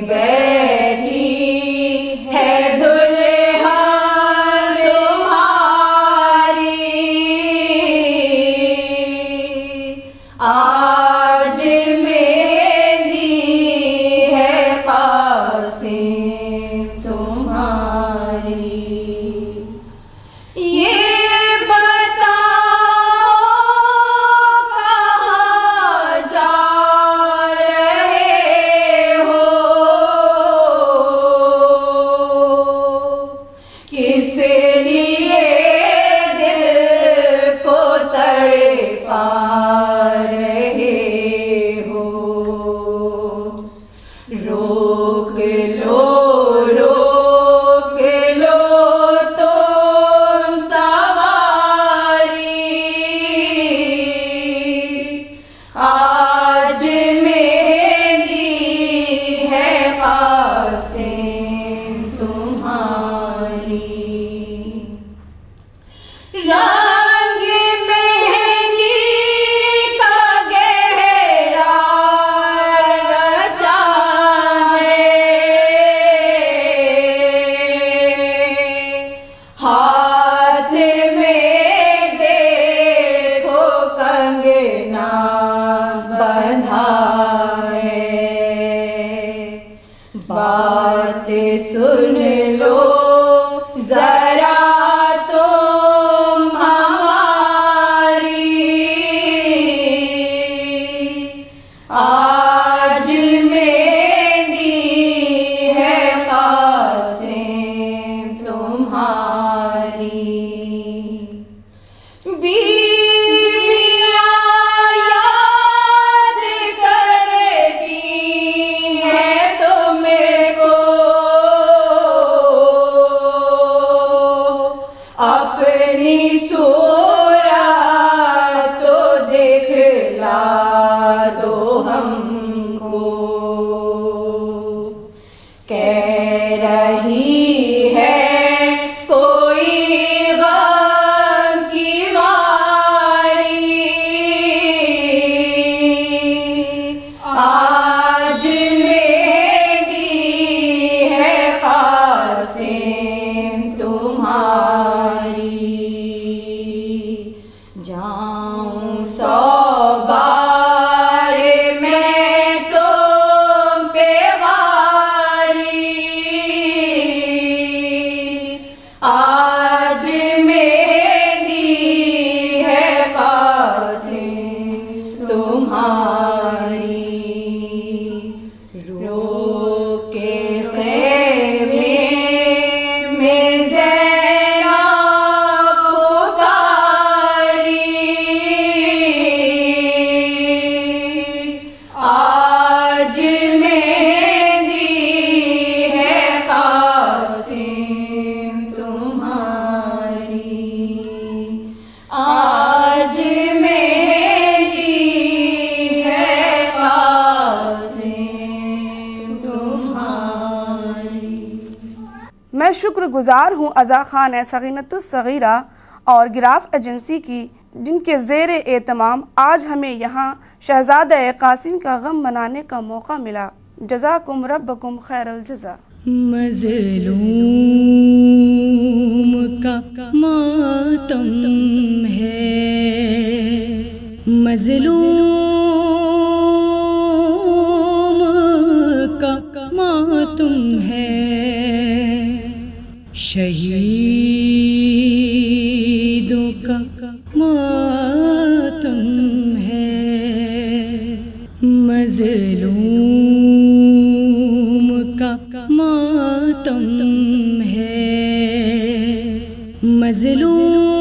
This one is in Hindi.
बैठी है दुल्हन तुम्हारी। आज मेरी है कासिम तुम्हारी। ये रोक लो तुम सवारी। आज मेरी है कासिम तुम्हारी। रंग मेहंदी का गहरा रचा है, हाथ में देखो कंगना बंधा है। बात सुन लो जरा आज मेरी है कासिम तुम्हारी। बीवियाँ याद करती हैं तुमको, अपनी सूरत तो दिखला दो हमको। कह रही है कोई गम की बारी। आज मेरी है कासिम तुम्हारी। जाऊं सौ बार मैं तुम पे वारी। आज मेरी है कासिम तुम्हारी। रोके ख़ैमे में ज़ैनब पुकारी। आज मेरी है कासिम तुम्हारी। आज मेरी है कासिम तुम्हारी। मैं शुक्रगुजार हूँ अज़ा खान सगीनतुस सगीरा और गिराफ एजेंसी की, जिनके ज़ेर एहतमाम आज हमें यहाँ शहज़ादा कासिम का गम मनाने का मौका मिला। जज़ाकुम रब्बकुम खैरल जज़ा। मज़लूम का मातम है, मज़लूम का मातम है। शहीदों का मातम है, मज़लूम का मातम है, मज़लूम